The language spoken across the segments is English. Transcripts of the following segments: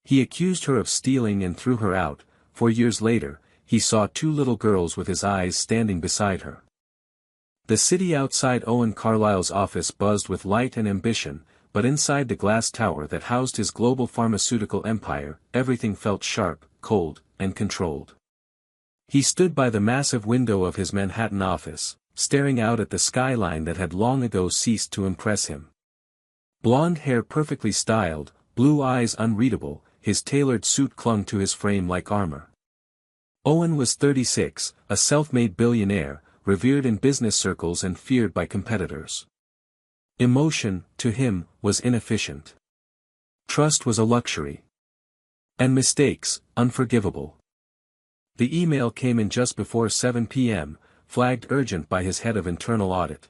He accused her of stealing and threw her out. 4 years later, he saw 2 little girls with his eyes standing beside her. The city outside Owen Carlyle's office buzzed with light and ambition, but inside the glass tower that housed his global pharmaceutical empire, everything felt sharp, cold, and controlled. He stood by the massive window of his Manhattan office, staring out at the skyline that had long ago ceased to impress him. Blonde hair perfectly styled, blue eyes unreadable, his tailored suit clung to his frame like armor. Owen was 36, a self-made billionaire, revered in business circles and feared by competitors. Emotion, to him, was inefficient. Trust was a luxury. And mistakes, unforgivable. The email came in just before 7 p.m., flagged urgent by his head of internal audit.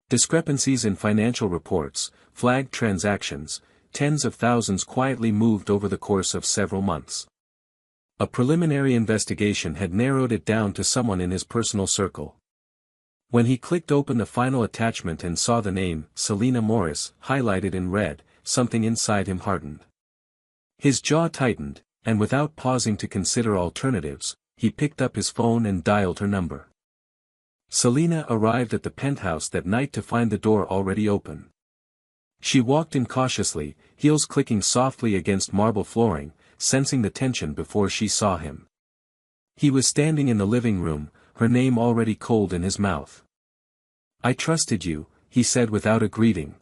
Discrepancies in financial reports, flagged transactions, tens of thousands quietly moved over the course of several months. A preliminary investigation had narrowed it down to someone in his personal circle. When he clicked open the final attachment and saw the name, Selena Morris, highlighted in red, something inside him hardened. His jaw tightened, and without pausing to consider alternatives, he picked up his phone and dialed her number. Selena arrived at the penthouse that night to find the door already open. She walked in cautiously, heels clicking softly against marble flooring, sensing the tension before she saw him. He was standing in the living room, her name already cold in his mouth. "I trusted you," he said without a greeting.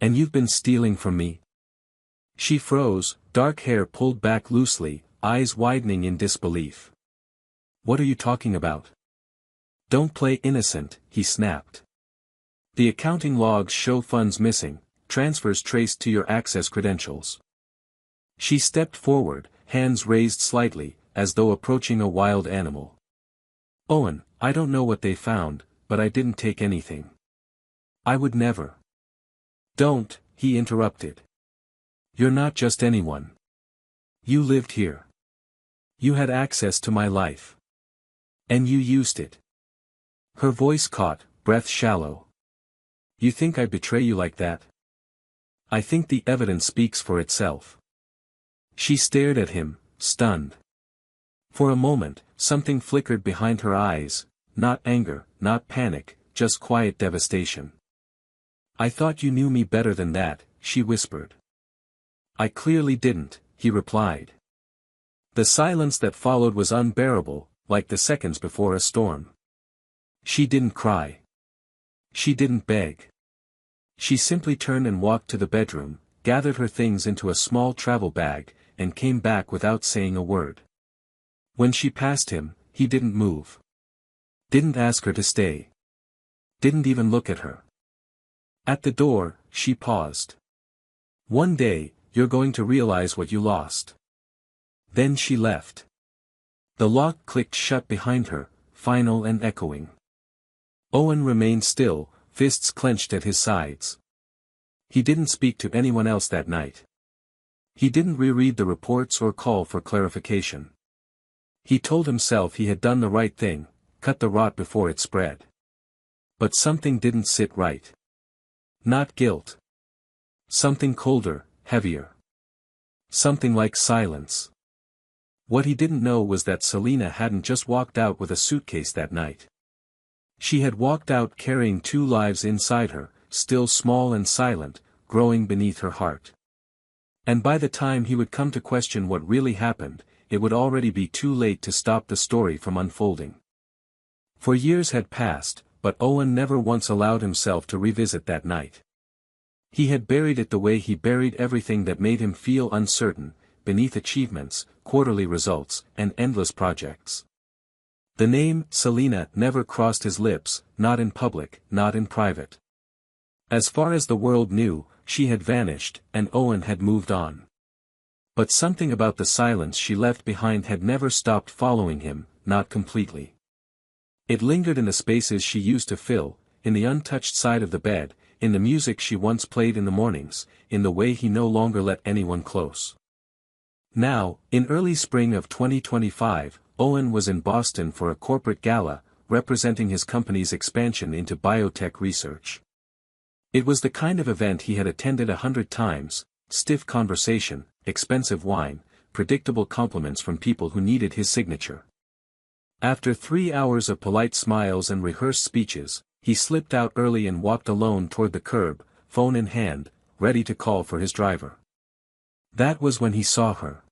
"And you've been stealing from me?" She froze, dark hair pulled back loosely, eyes widening in disbelief. "What are you talking about?" "Don't play innocent," he snapped. "The accounting logs show funds missing, transfers traced to your access credentials." She stepped forward, hands raised slightly, as though approaching a wild animal. "Owen, I don't know what they found, but I didn't take anything. I would never." "Don't," he interrupted. "You're not just anyone. You lived here. You had access to my life. And you used it." Her voice caught, breath shallow. "You think I'd betray you like that?" "I think the evidence speaks for itself." She stared at him, stunned. For a moment, something flickered behind her eyes, not anger, not panic, just quiet devastation. "I thought you knew me better than that," she whispered. "I clearly didn't," he replied. The silence that followed was unbearable, like the seconds before a storm. She didn't cry. She didn't beg. She simply turned and walked to the bedroom, gathered her things into a small travel bag, and came back without saying a word. When she passed him, he didn't move. Didn't ask her to stay. Didn't even look at her. At the door, she paused. "One day, you're going to realize what you lost." Then she left. The lock clicked shut behind her, final and echoing. Owen remained still, fists clenched at his sides. He didn't speak to anyone else that night. He didn't reread the reports or call for clarification. He told himself he had done the right thing, cut the rot before it spread. But something didn't sit right. Not guilt. Something colder, heavier. Something like silence. What he didn't know was that Selena hadn't just walked out with a suitcase that night. She had walked out carrying 2 lives inside her, still small and silent, growing beneath her heart. And by the time he would come to question what really happened, it would already be too late to stop the story from unfolding. For years had passed, but Owen never once allowed himself to revisit that night. He had buried it the way he buried everything that made him feel uncertain, beneath achievements, quarterly results, and endless projects. The name, Selena, never crossed his lips, not in public, not in private. As far as the world knew, she had vanished, and Owen had moved on. But something about the silence she left behind had never stopped following him, not completely. It lingered in the spaces she used to fill, in the untouched side of the bed, in the music she once played in the mornings, in the way he no longer let anyone close. Now, in early spring of 2025, Owen was in Boston for a corporate gala, representing his company's expansion into biotech research. It was the kind of event he had attended 100 times, stiff conversation, expensive wine, predictable compliments from people who needed his signature. After 3 hours of polite smiles and rehearsed speeches, he slipped out early and walked alone toward the curb, phone in hand, ready to call for his driver. That was when he saw her.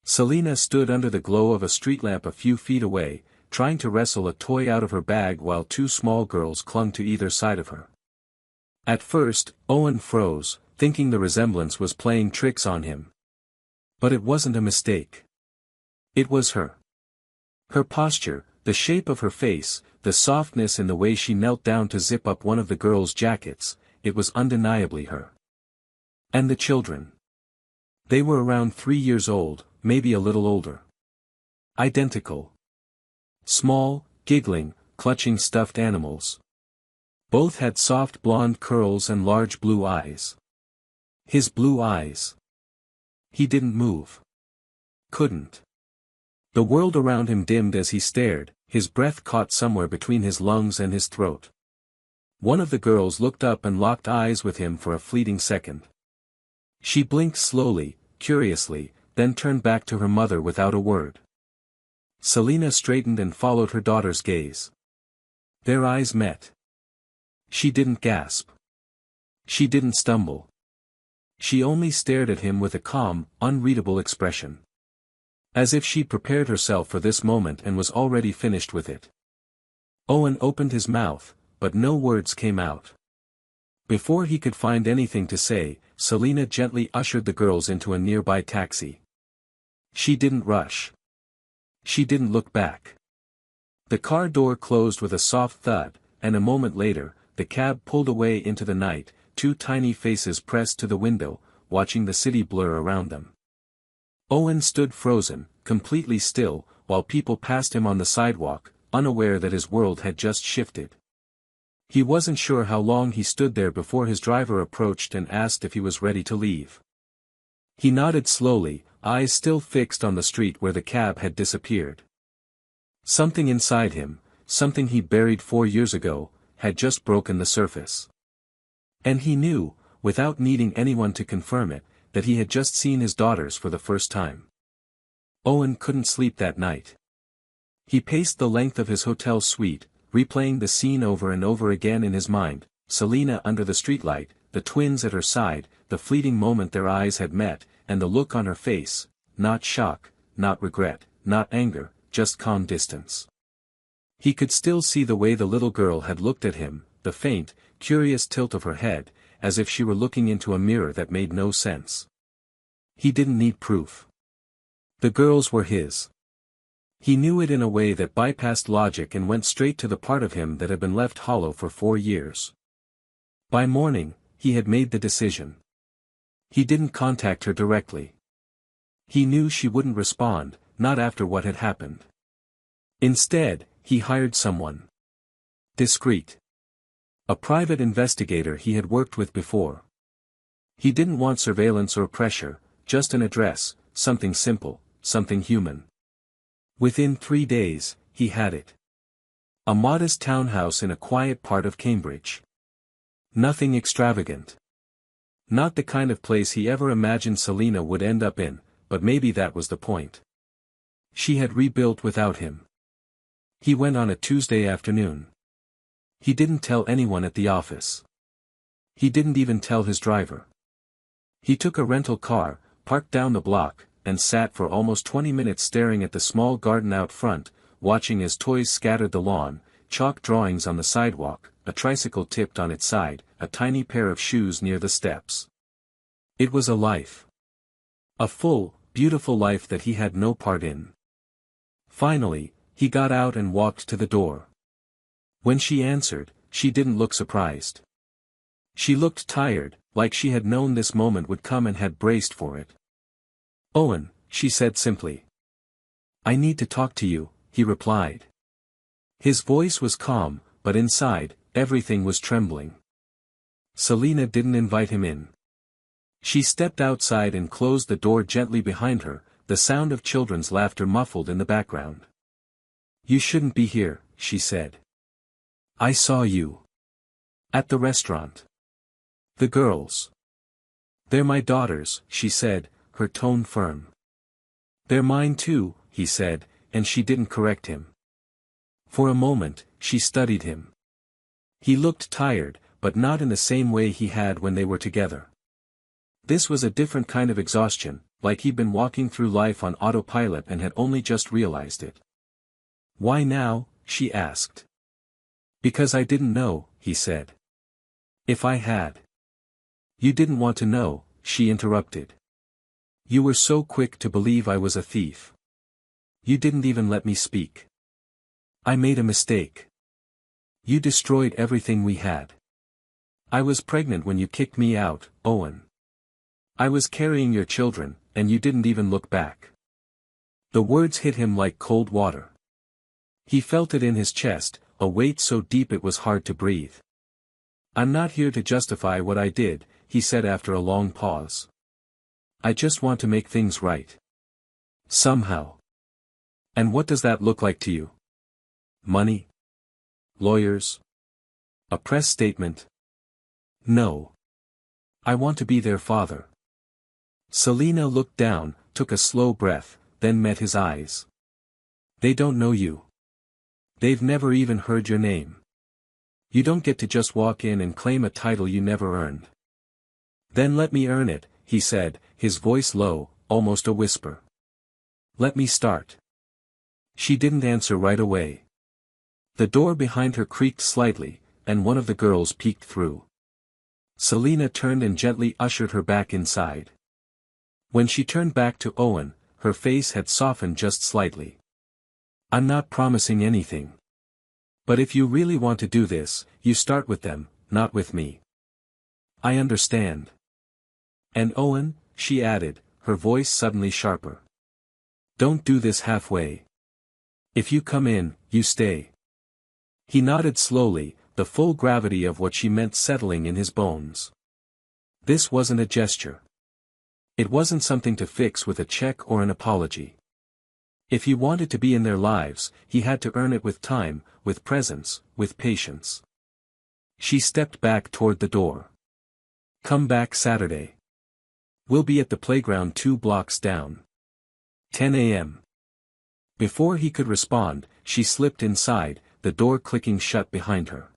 Selena stood under the glow of a street lamp a few feet away, trying to wrestle a toy out of her bag while two small girls clung to either side of her. At first, Owen froze, thinking the resemblance was playing tricks on him. But it wasn't a mistake. It was her. Her posture, the shape of her face, the softness in the way she knelt down to zip up one of the girls' jackets, it was undeniably her. And the children. They were around 3 years old, maybe a little older. Identical. Small, giggling, clutching stuffed animals. Both had soft blonde curls and large blue eyes. His blue eyes. He didn't move. Couldn't. The world around him dimmed as he stared, his breath caught somewhere between his lungs and his throat. One of the girls looked up and locked eyes with him for a fleeting second. She blinked slowly, curiously, then turned back to her mother without a word. Selena straightened and followed her daughter's gaze. Their eyes met. She didn't gasp. She didn't stumble. She only stared at him with a calm, unreadable expression. As if she'd prepared herself for this moment and was already finished with it. Owen opened his mouth, but no words came out. Before he could find anything to say, Selena gently ushered the girls into a nearby taxi. She didn't rush. She didn't look back. The car door closed with a soft thud, and a moment later, the cab pulled away into the night, two tiny faces pressed to the window, watching the city blur around them. Owen stood frozen, completely still, while people passed him on the sidewalk, unaware that his world had just shifted. He wasn't sure how long he stood there before his driver approached and asked if he was ready to leave. He nodded slowly, eyes still fixed on the street where the cab had disappeared. Something inside him, something he buried 4 years ago, had just broken the surface. And he knew, without needing anyone to confirm it, that he had just seen his daughters for the first time. Owen couldn't sleep that night. He paced the length of his hotel suite, replaying the scene over and over again in his mind, Selena under the streetlight, the twins at her side, the fleeting moment their eyes had met, and the look on her face, not shock, not regret, not anger, just calm distance. He could still see the way the little girl had looked at him, the faint, curious tilt of her head, as if she were looking into a mirror that made no sense. He didn't need proof. The girls were his. He knew it in a way that bypassed logic and went straight to the part of him that had been left hollow for 4 years. By morning, he had made the decision. He didn't contact her directly. He knew she wouldn't respond, not after what had happened. Instead, he hired someone. Discreet. A private investigator he had worked with before. He didn't want surveillance or pressure, just an address, something simple, something human. Within 3 days, he had it. A modest townhouse in a quiet part of Cambridge. Nothing extravagant. Not the kind of place he ever imagined Selena would end up in, but maybe that was the point. She had rebuilt without him. He went on a Tuesday afternoon. He didn't tell anyone at the office. He didn't even tell his driver. He took a rental car, parked down the block, and sat for almost 20 minutes staring at the small garden out front, watching as toys scattered the lawn, chalk drawings on the sidewalk, a tricycle tipped on its side, a tiny pair of shoes near the steps. It was a life. A full, beautiful life that he had no part in. Finally, he got out and walked to the door. When she answered, she didn't look surprised. She looked tired, like she had known this moment would come and had braced for it. "Owen," she said simply. "I need to talk to you," he replied. His voice was calm, but inside, everything was trembling. Selena didn't invite him in. She stepped outside and closed the door gently behind her, the sound of children's laughter muffled in the background. "You shouldn't be here," she said. "I saw you. At the restaurant. The girls. They're my daughters," she said, her tone firm. "They're mine too," he said, and she didn't correct him. For a moment, she studied him. He looked tired, but not in the same way he had when they were together. This was a different kind of exhaustion, like he'd been walking through life on autopilot and had only just realized it. "Why now?" she asked. "Because I didn't know," he said. "If I had." "You didn't want to know," she interrupted. "You were so quick to believe I was a thief. You didn't even let me speak. I made a mistake. You destroyed everything we had. I was pregnant when you kicked me out, Owen. I was carrying your children, and you didn't even look back." The words hit him like cold water. He felt it in his chest, a weight so deep it was hard to breathe. "I'm not here to justify what I did," he said after a long pause. "I just want to make things right. Somehow." "And what does that look like to you? Money? Lawyers? A press statement?" "No. I want to be their father." Selina looked down, took a slow breath, then met his eyes. "They don't know you. They've never even heard your name. You don't get to just walk in and claim a title you never earned." "Then let me earn it," he said, his voice low, almost a whisper. "Let me start." She didn't answer right away. The door behind her creaked slightly, and one of the girls peeked through. Selina turned and gently ushered her back inside. When she turned back to Owen, her face had softened just slightly. "I'm not promising anything. But if you really want to do this, you start with them, not with me." "I understand." "And Owen," she added, her voice suddenly sharper. "Don't do this halfway. If you come in, you stay." He nodded slowly, the full gravity of what she meant settling in his bones. This wasn't a gesture. It wasn't something to fix with a check or an apology. If he wanted to be in their lives, he had to earn it with time, with presence, with patience. She stepped back toward the door. "Come back Saturday. We'll be at the playground 2 blocks down. 10 a.m. Before he could respond, she slipped inside, the door clicking shut behind her.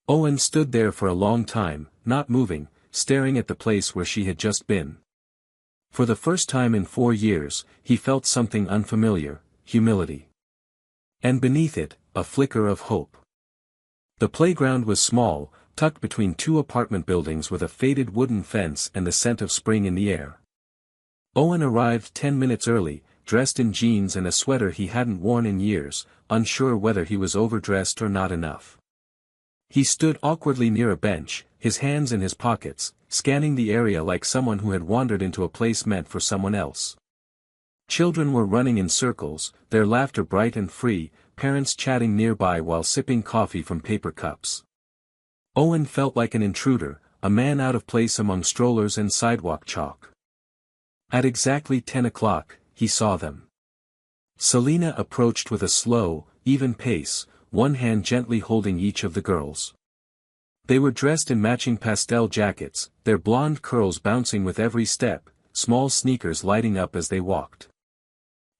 Owen stood there for a long time, not moving, staring at the place where she had just been. For the first time in 4 years, he felt something unfamiliar, humility. And beneath it, a flicker of hope. The playground was small, tucked between 2 apartment buildings with a faded wooden fence and the scent of spring in the air. Owen arrived 10 minutes early, dressed in jeans and a sweater he hadn't worn in years, unsure whether he was overdressed or not enough. He stood awkwardly near a bench, his hands in his pockets, scanning the area like someone who had wandered into a place meant for someone else. Children were running in circles, their laughter bright and free, parents chatting nearby while sipping coffee from paper cups. Owen felt like an intruder, a man out of place among strollers and sidewalk chalk. At exactly 10 o'clock, he saw them. Selina approached with a slow, even pace, one hand gently holding each of the girls. They were dressed in matching pastel jackets, their blonde curls bouncing with every step, small sneakers lighting up as they walked.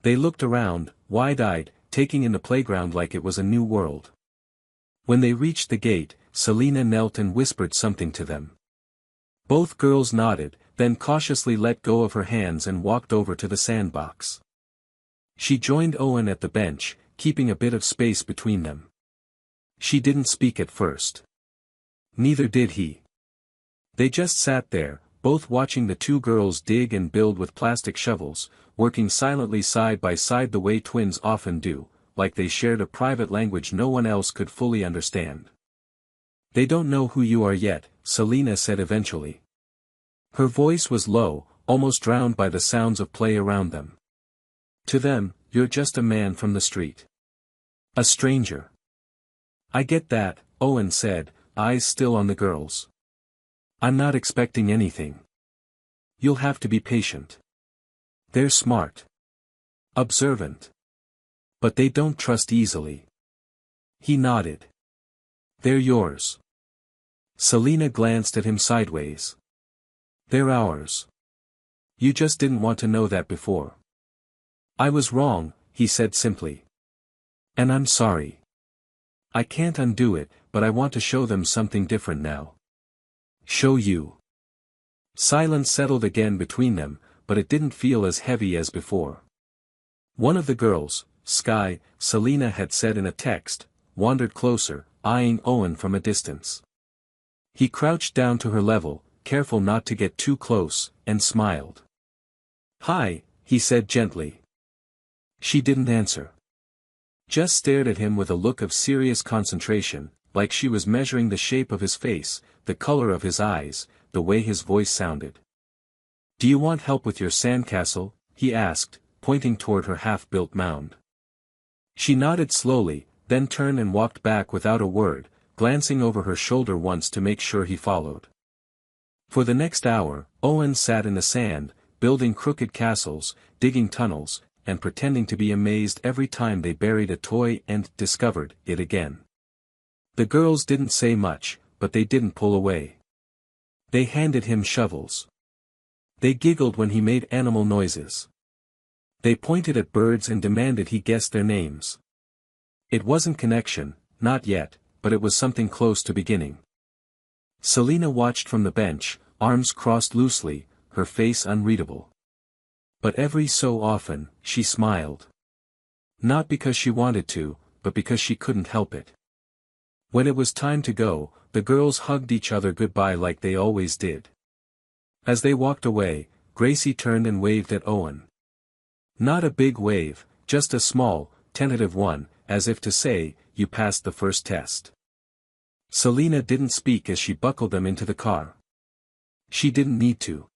They looked around, wide-eyed, taking in the playground like it was a new world. When they reached the gate, Selina knelt and whispered something to them. Both girls nodded, then cautiously let go of her hands and walked over to the sandbox. She joined Owen at the bench, keeping a bit of space between them. She didn't speak at first. Neither did he. They just sat there, both watching the 2 girls dig and build with plastic shovels, working silently side by side the way twins often do, like they shared a private language no one else could fully understand. "They don't know who you are yet," Selina said eventually. Her voice was low, almost drowned by the sounds of play around them. "To them, you're just a man from the street. A stranger." "I get that," Owen said, eyes still on the girls. "I'm not expecting anything. You'll have to be patient. They're smart. Observant. But they don't trust easily." He nodded. "They're yours." Selina glanced at him sideways. "They're ours. You just didn't want to know that before. I was wrong, he said simply. And I'm sorry. I can't undo it, but I want to show them something different now. Show you. Silence settled again between them, but it didn't feel as heavy as before. One of the girls, Sky, Selena had said in a text, wandered closer, eyeing Owen from a distance. He crouched down to her level, careful not to get too close, and smiled. Hi, he said gently. She didn't answer. Just stared at him with a look of serious concentration, like she was measuring the shape of his face, the color of his eyes, the way his voice sounded. Do you want help with your sandcastle? He asked, pointing toward her half-built mound. She nodded slowly, then turned and walked back without a word, glancing over her shoulder once to make sure he followed. For the next hour, Owen sat in the sand, building crooked castles, digging tunnels, and pretending to be amazed every time they buried a toy and discovered it again. The girls didn't say much, but they didn't pull away. They handed him shovels. They giggled when he made animal noises. They pointed at birds and demanded he guess their names. It wasn't connection, not yet, but it was something close to beginning. Selena watched from the bench, arms crossed loosely, her face unreadable. But every so often, she smiled. Not because she wanted to, but because she couldn't help it. When it was time to go, the girls hugged each other goodbye like they always did. As they walked away, Gracie turned and waved at Owen. Not a big wave, just a small, tentative one, as if to say, you passed the first test. Selena didn't speak as she buckled them into the car. She didn't need to.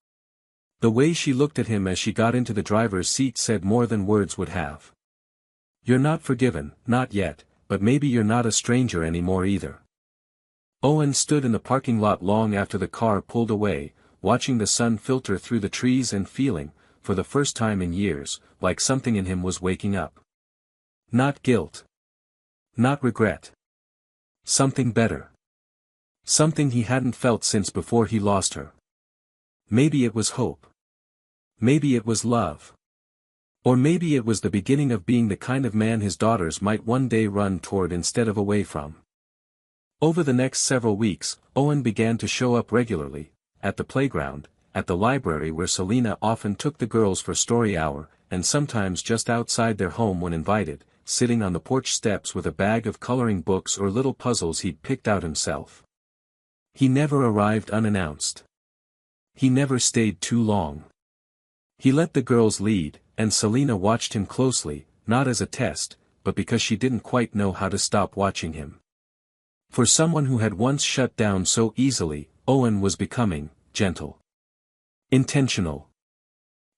The way she looked at him as she got into the driver's seat said more than words would have. You're not forgiven, not yet, but maybe you're not a stranger anymore either. Owen stood in the parking lot long after the car pulled away, watching the sun filter through the trees and feeling, for the first time in years, like something in him was waking up. Not guilt. Not regret. Something better. Something he hadn't felt since before he lost her. Maybe it was hope. Maybe it was love. Or maybe it was the beginning of being the kind of man his daughters might one day run toward instead of away from. Over the next several weeks, Owen began to show up regularly, at the playground, at the library where Selena often took the girls for story hour, and sometimes just outside their home when invited, sitting on the porch steps with a bag of coloring books or little puzzles he'd picked out himself. He never arrived unannounced. He never stayed too long. He let the girls lead, and Selena watched him closely, not as a test, but because she didn't quite know how to stop watching him. For someone who had once shut down so easily, Owen was becoming gentle. Intentional.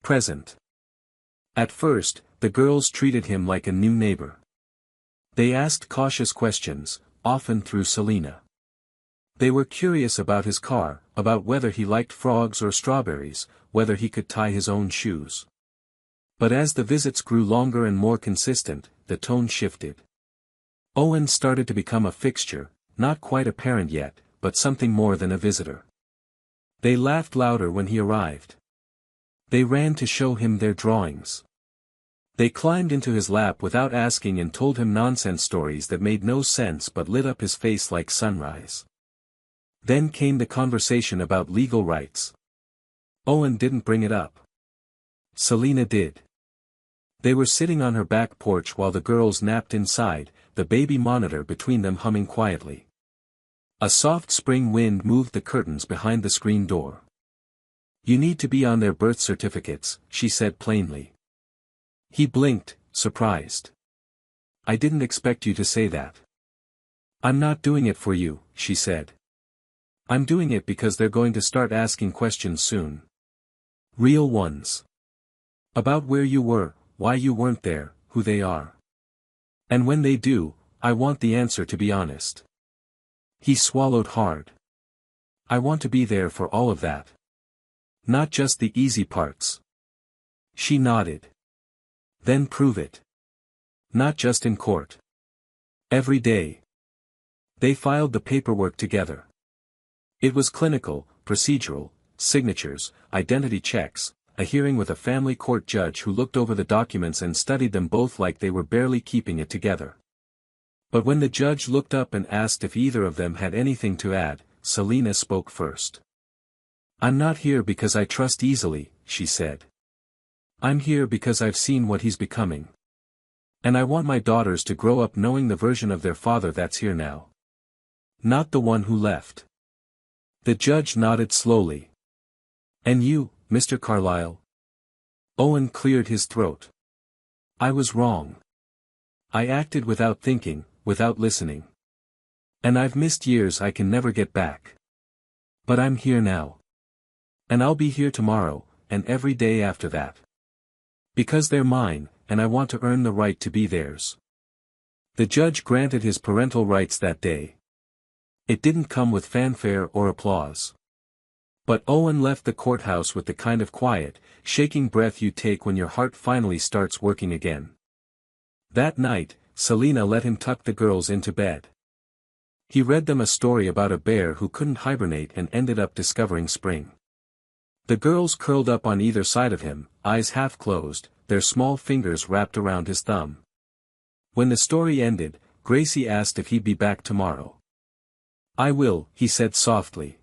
Present. At first, the girls treated him like a new neighbor. They asked cautious questions, often through Selena. They were curious about his car, about whether he liked frogs or strawberries, whether he could tie his own shoes. But as the visits grew longer and more consistent, the tone shifted. Owen started to become a fixture, not quite a parent yet, but something more than a visitor. They laughed louder when he arrived. They ran to show him their drawings. They climbed into his lap without asking and told him nonsense stories that made no sense but lit up his face like sunrise. Then came the conversation about legal rights. Owen didn't bring it up. Selena did. They were sitting on her back porch while the girls napped inside, the baby monitor between them humming quietly. A soft spring wind moved the curtains behind the screen door. You need to be on their birth certificates, she said plainly. He blinked, surprised. I didn't expect you to say that. I'm not doing it for you, she said. I'm doing it because they're going to start asking questions soon. Real ones. About where you were, why you weren't there, who they are. And when they do, I want the answer to be honest. He swallowed hard. I want to be there for all of that. Not just the easy parts. She nodded. Then prove it. Not just in court. Every day. They filed the paperwork together. It was clinical, procedural, signatures, identity checks, a hearing with a family court judge who looked over the documents and studied them both like they were barely keeping it together. But when the judge looked up and asked if either of them had anything to add, Selina spoke first. "I'm not here because I trust easily," she said. "I'm here because I've seen what he's becoming. And I want my daughters to grow up knowing the version of their father that's here now. Not the one who left." The judge nodded slowly. "And you, Mr. Carlyle?" Owen cleared his throat. "I was wrong. I acted without thinking, without listening. And I've missed years I can never get back. But I'm here now. And I'll be here tomorrow, and every day after that. Because they're mine, and I want to earn the right to be theirs." The judge granted his parental rights that day. It didn't come with fanfare or applause. But Owen left the courthouse with the kind of quiet, shaking breath you take when your heart finally starts working again. That night, Selina let him tuck the girls into bed. He read them a story about a bear who couldn't hibernate and ended up discovering spring. The girls curled up on either side of him, eyes half closed, their small fingers wrapped around his thumb. When the story ended, Gracie asked if he'd be back tomorrow. "I will," he said softly.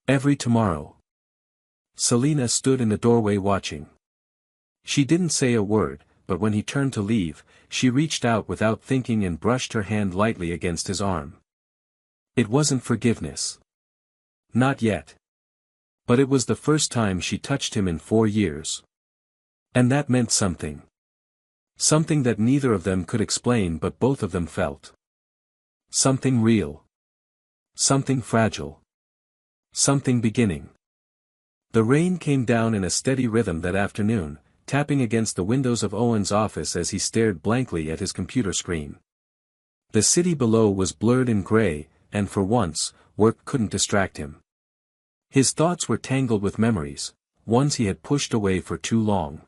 "Every tomorrow." Selina stood in the doorway watching. She didn't say a word, but when he turned to leave, she reached out without thinking and brushed her hand lightly against his arm. It wasn't forgiveness. Not yet. But it was the first time she touched him in 4 years. And that meant something. Something that neither of them could explain but both of them felt. Something real. Something fragile. Something beginning. The rain came down in a steady rhythm that afternoon, tapping against the windows of Owen's office as he stared blankly at his computer screen. The city below was blurred in gray, and for once, work couldn't distract him. His thoughts were tangled with memories, ones he had pushed away for too long.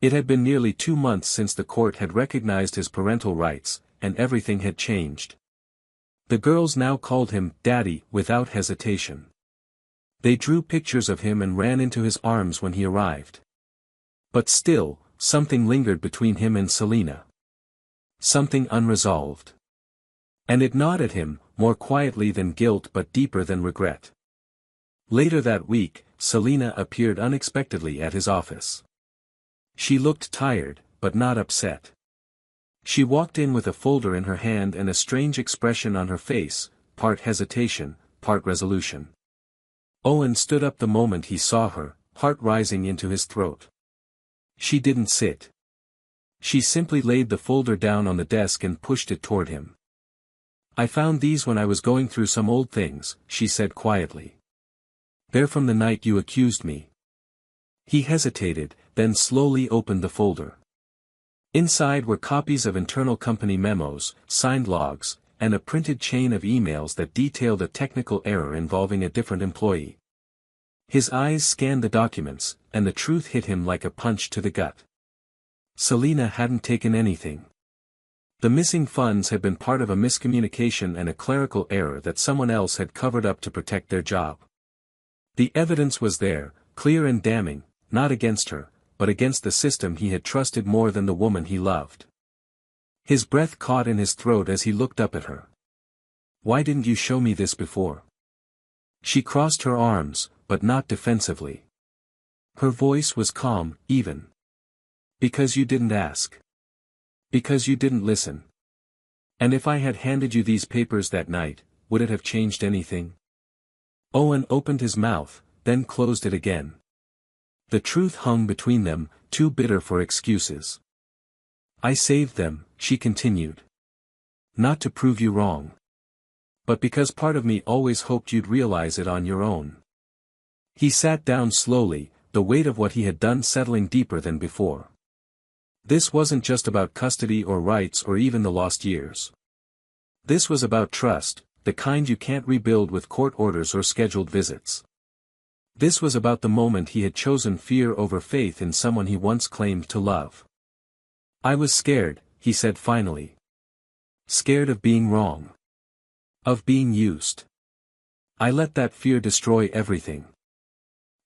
It had been nearly 2 months since the court had recognized his parental rights, and everything had changed. The girls now called him Daddy without hesitation. They drew pictures of him and ran into his arms when he arrived. But still, something lingered between him and Selina. Something unresolved. And it gnawed at him, more quietly than guilt but deeper than regret. Later that week, Selina appeared unexpectedly at his office. She looked tired, but not upset. She walked in with a folder in her hand and a strange expression on her face, part hesitation, part resolution. Owen stood up the moment he saw her, heart rising into his throat. She didn't sit. She simply laid the folder down on the desk and pushed it toward him. "I found these when I was going through some old things," she said quietly. "They're from the night you accused me." He hesitated, then slowly opened the folder. Inside were copies of internal company memos, signed logs, and a printed chain of emails that detailed a technical error involving a different employee. His eyes scanned the documents, and the truth hit him like a punch to the gut. Selina hadn't taken anything. The missing funds had been part of a miscommunication and a clerical error that someone else had covered up to protect their job. The evidence was there, clear and damning, not against her, but against the system he had trusted more than the woman he loved. His breath caught in his throat as he looked up at her. "Why didn't you show me this before?" She crossed her arms, but not defensively. Her voice was calm, even. "Because you didn't ask. Because you didn't listen. And if I had handed you these papers that night, would it have changed anything?" Owen opened his mouth, then closed it again. The truth hung between them, too bitter for excuses. "I saved them," she continued. "Not to prove you wrong. But because part of me always hoped you'd realize it on your own." He sat down slowly, the weight of what he had done settling deeper than before. This wasn't just about custody or rights or even the lost years. This was about trust, the kind you can't rebuild with court orders or scheduled visits. This was about the moment he had chosen fear over faith in someone he once claimed to love. "I was scared," he said finally. "Scared of being wrong. Of being used. I let that fear destroy everything."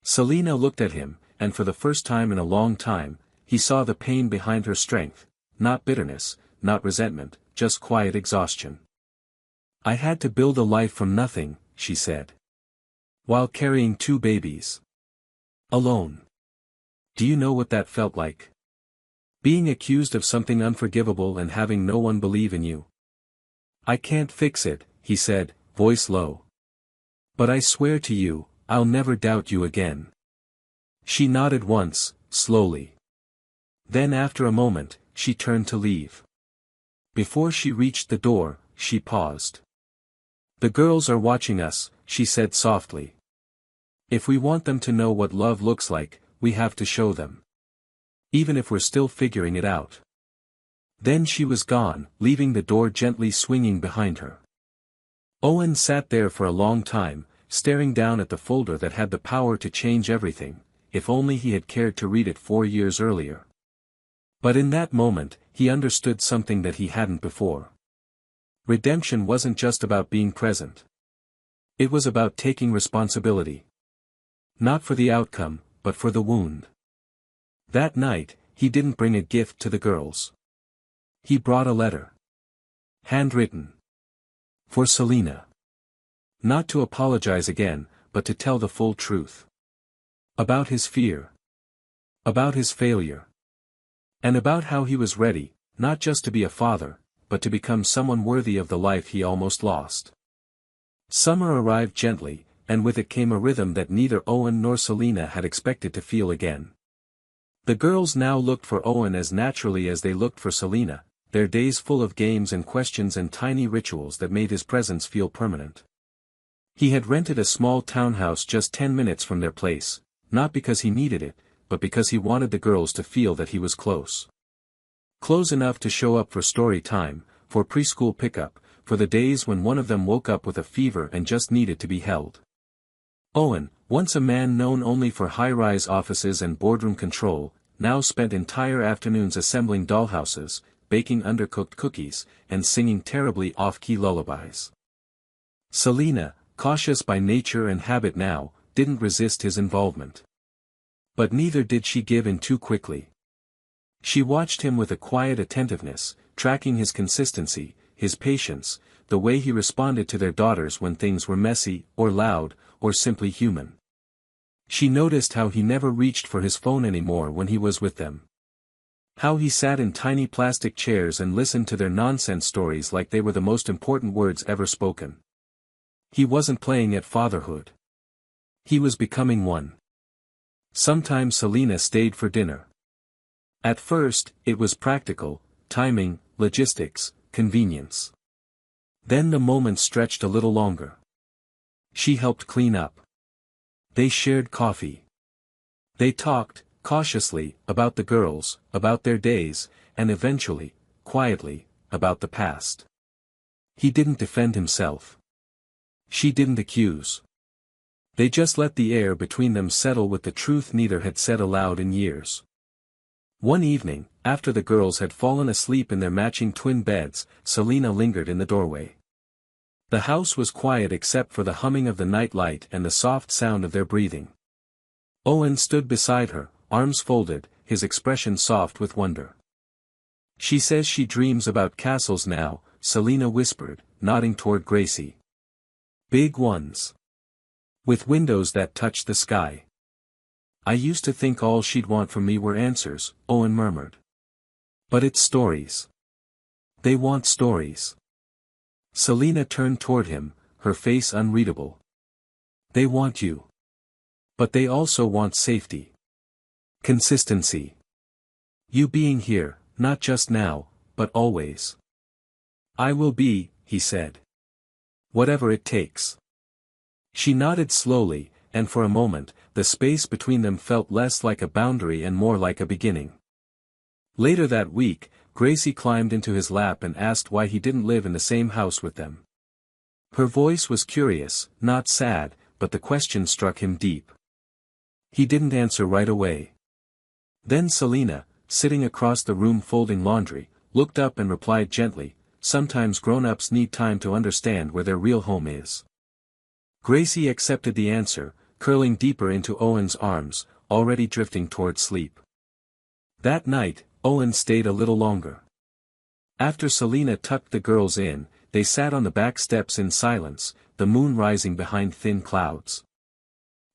Selina looked at him, and for the first time in a long time, he saw the pain behind her strength, not bitterness, not resentment, just quiet exhaustion. "I had to build a life from nothing," she said. "While carrying 2 babies. Alone. Do you know what that felt like? Being accused of something unforgivable and having no one believe in you." "I can't fix it," he said, voice low. "But I swear to you, I'll never doubt you again." She nodded once, slowly. Then after a moment, she turned to leave. Before she reached the door, she paused. "The girls are watching us," she said softly. "If we want them to know what love looks like, we have to show them. Even if we're still figuring it out." Then she was gone, leaving the door gently swinging behind her. Owen sat there for a long time, staring down at the folder that had the power to change everything, if only he had cared to read it 4 years earlier. But in that moment, he understood something that he hadn't before. Redemption wasn't just about being present. It was about taking responsibility. Not for the outcome, but for the wound. That night, he didn't bring a gift to the girls. He brought a letter. Handwritten. For Selina. Not to apologize again, but to tell the full truth. About his fear. About his failure. And about how he was ready, not just to be a father, but to become someone worthy of the life he almost lost. Summer arrived gently, and with it came a rhythm that neither Owen nor Selina had expected to feel again. The girls now looked for Owen as naturally as they looked for Selina, their days full of games and questions and tiny rituals that made his presence feel permanent. He had rented a small townhouse just 10 minutes from their place, not because he needed it, but because he wanted the girls to feel that he was close. Close enough to show up for story time, for preschool pickup, for the days when one of them woke up with a fever and just needed to be held. Owen, once a man known only for high-rise offices and boardroom control, now spent entire afternoons assembling dollhouses, baking undercooked cookies, and singing terribly off-key lullabies. Selina, cautious by nature and habit now, didn't resist his involvement. But neither did she give in too quickly. She watched him with a quiet attentiveness, tracking his consistency, his patience, the way he responded to their daughters when things were messy, or loud, or simply human. She noticed how he never reached for his phone anymore when he was with them. How he sat in tiny plastic chairs and listened to their nonsense stories like they were the most important words ever spoken. He wasn't playing at fatherhood. He was becoming one. Sometimes Selina stayed for dinner. At first, it was practical, timing, logistics, convenience. Then the moments stretched a little longer. She helped clean up. They shared coffee. They talked, cautiously, about the girls, about their days, and eventually, quietly, about the past. He didn't defend himself. She didn't accuse. They just let the air between them settle with the truth neither had said aloud in years. One evening, after the girls had fallen asleep in their matching twin beds, Selina lingered in the doorway. The house was quiet except for the humming of the night light and the soft sound of their breathing. Owen stood beside her, arms folded, his expression soft with wonder. "She says she dreams about castles now," Selina whispered, nodding toward Gracie. "Big ones. With windows that touch the sky." "I used to think all she'd want from me were answers," Owen murmured. "But it's stories. They want stories." Selina turned toward him, her face unreadable. "They want you. But they also want safety. Consistency. You being here, not just now, but always." "I will be," he said. "Whatever it takes." She nodded slowly, and for a moment, the space between them felt less like a boundary and more like a beginning. Later that week, Gracie climbed into his lap and asked why he didn't live in the same house with them. Her voice was curious, not sad, but the question struck him deep. He didn't answer right away. Then Selina, sitting across the room folding laundry, looked up and replied gently, "Sometimes grown-ups need time to understand where their real home is." Gracie accepted the answer, curling deeper into Owen's arms, already drifting toward sleep. That night, Owen stayed a little longer. After Selina tucked the girls in, they sat on the back steps in silence, the moon rising behind thin clouds.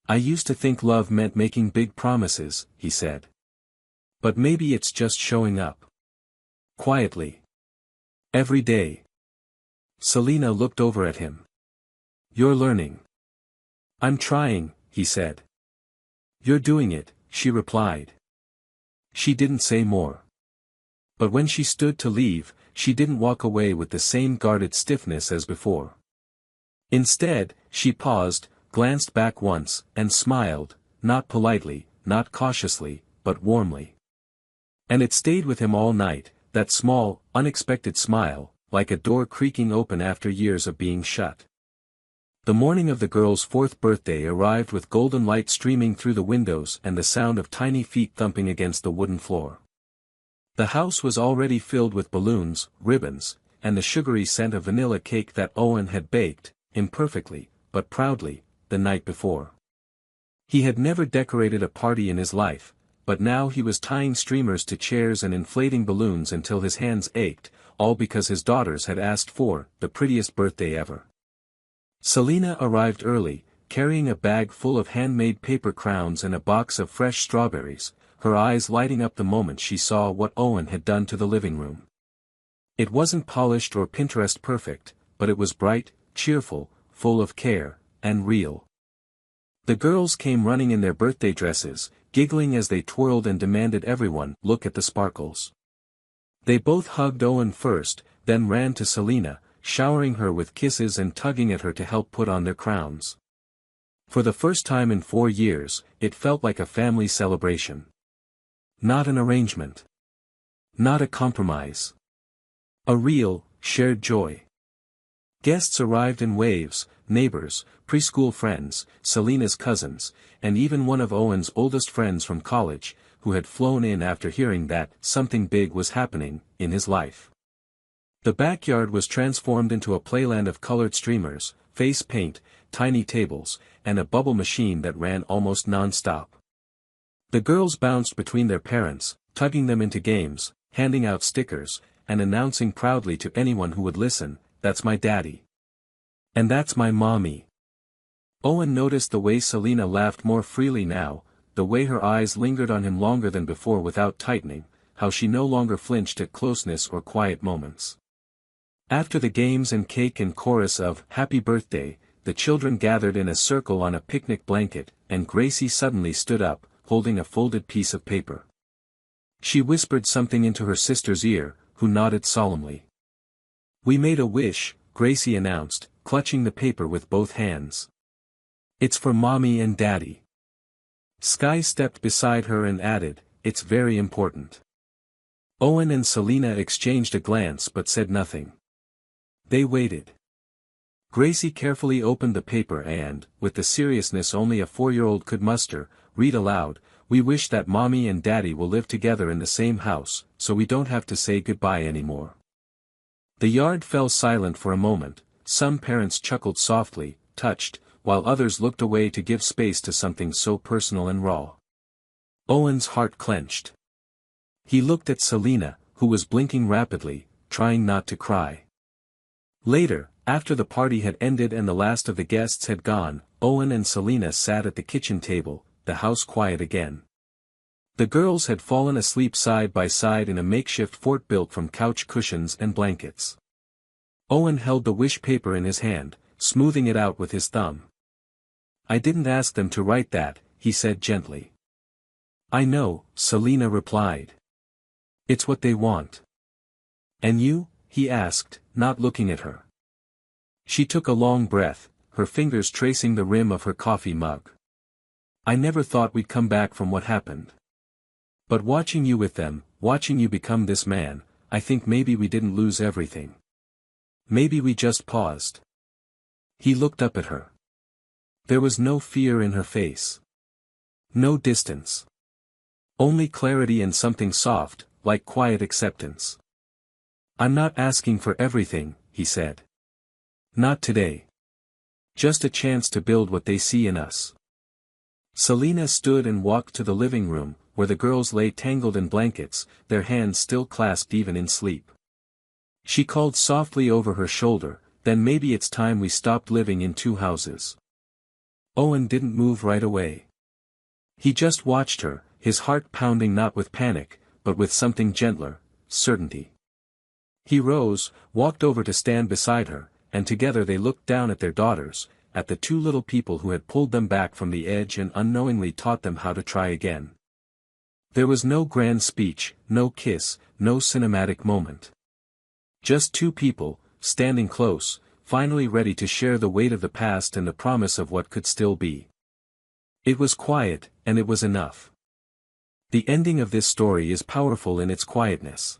"I used to think love meant making big promises," he said. "But maybe it's just showing up. Quietly. Every day." Selina looked over at him. "You're learning." "I'm trying," he said. "You're doing it," she replied. She didn't say more. But when she stood to leave, she didn't walk away with the same guarded stiffness as before. Instead, she paused, glanced back once, and smiled, not politely, not cautiously, but warmly. And it stayed with him all night, that small, unexpected smile, like a door creaking open after years of being shut. The morning of the girl's 4th birthday arrived with golden light streaming through the windows and the sound of tiny feet thumping against the wooden floor. The house was already filled with balloons, ribbons, and the sugary scent of vanilla cake that Owen had baked, imperfectly, but proudly, the night before. He had never decorated a party in his life, but now he was tying streamers to chairs and inflating balloons until his hands ached, all because his daughters had asked for the prettiest birthday ever. Selina arrived early, carrying a bag full of handmade paper crowns and a box of fresh strawberries, her eyes lighting up the moment she saw what Owen had done to the living room. It wasn't polished or Pinterest perfect, but it was bright, cheerful, full of care, and real. The girls came running in their birthday dresses, giggling as they twirled and demanded everyone look at the sparkles. They both hugged Owen first, then ran to Selina, showering her with kisses and tugging at her to help put on their crowns. For the first time in 4 years, it felt like a family celebration. Not an arrangement. Not a compromise. A real, shared joy. Guests arrived in waves, neighbors, preschool friends, Selina's cousins, and even one of Owen's oldest friends from college, who had flown in after hearing that something big was happening in his life. The backyard was transformed into a playland of colored streamers, face paint, tiny tables, and a bubble machine that ran almost non-stop. The girls bounced between their parents, tugging them into games, handing out stickers, and announcing proudly to anyone who would listen, "That's my daddy. And that's my mommy." Owen noticed the way Selina laughed more freely now, the way her eyes lingered on him longer than before without tightening, how she no longer flinched at closeness or quiet moments. After the games and cake and chorus of "Happy Birthday," the children gathered in a circle on a picnic blanket, and Gracie suddenly stood up, holding a folded piece of paper. She whispered something into her sister's ear, who nodded solemnly. "We made a wish," Gracie announced, clutching the paper with both hands. "It's for Mommy and Daddy." Sky stepped beside her and added, "It's very important." Owen and Selina exchanged a glance but said nothing. They waited. Gracie carefully opened the paper and, with the seriousness only a 4-year-old could muster, read aloud, "We wish that Mommy and Daddy will live together in the same house, so we don't have to say goodbye anymore." The yard fell silent for a moment, some parents chuckled softly, touched, while others looked away to give space to something so personal and raw. Owen's heart clenched. He looked at Selina, who was blinking rapidly, trying not to cry. Later, after the party had ended and the last of the guests had gone, Owen and Selina sat at the kitchen table, the house quiet again. The girls had fallen asleep side by side in a makeshift fort built from couch cushions and blankets. Owen held the wish paper in his hand, smoothing it out with his thumb. "I didn't ask them to write that," he said gently. "I know," Selina replied. "It's what they want." "And you?" he asked, not looking at her. She took a long breath, her fingers tracing the rim of her coffee mug. "I never thought we'd come back from what happened. But watching you with them, watching you become this man, I think maybe we didn't lose everything. Maybe we just paused." He looked up at her. There was no fear in her face. No distance. Only clarity and something soft, like quiet acceptance. "I'm not asking for everything," he said. "Not today. Just a chance to build what they see in us. Selina stood and walked to the living room, where the girls lay tangled in blankets, their hands still clasped even in sleep. She called softly over her shoulder, "Then maybe it's time we stopped living in two houses." Owen didn't move right away. He just watched her, his heart pounding not with panic, but with something gentler, certainty. He rose, walked over to stand beside her, and together they looked down at their daughters, at the two little people who had pulled them back from the edge and unknowingly taught them how to try again. There was no grand speech, no kiss, no cinematic moment. Just two people, standing close, finally ready to share the weight of the past and the promise of what could still be. It was quiet, and it was enough. The ending of this story is powerful in its quietness.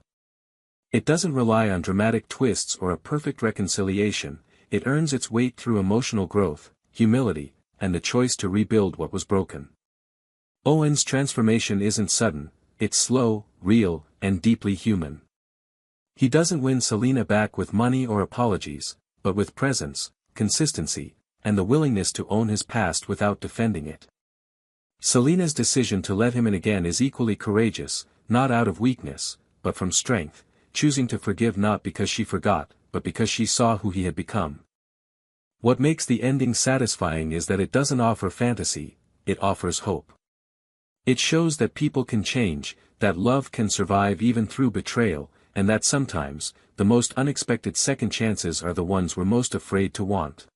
It doesn't rely on dramatic twists or a perfect reconciliation, it earns its weight through emotional growth, humility, and the choice to rebuild what was broken. Owen's transformation isn't sudden, it's slow, real, and deeply human. He doesn't win Selina back with money or apologies, but with presence, consistency, and the willingness to own his past without defending it. Selina's decision to let him in again is equally courageous, not out of weakness, but from strength, choosing to forgive not because she forgot, but because she saw who he had become. What makes the ending satisfying is that it doesn't offer fantasy, it offers hope. It shows that people can change, that love can survive even through betrayal, and that sometimes, the most unexpected second chances are the ones we're most afraid to want.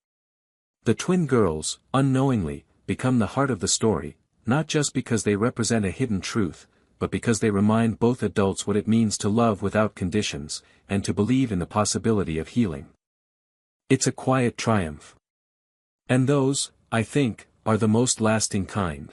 The twin girls, unknowingly, become the heart of the story, not just because they represent a hidden truth, but because they remind both adults what it means to love without conditions, and to believe in the possibility of healing. It's a quiet triumph. And those, I think, are the most lasting kind.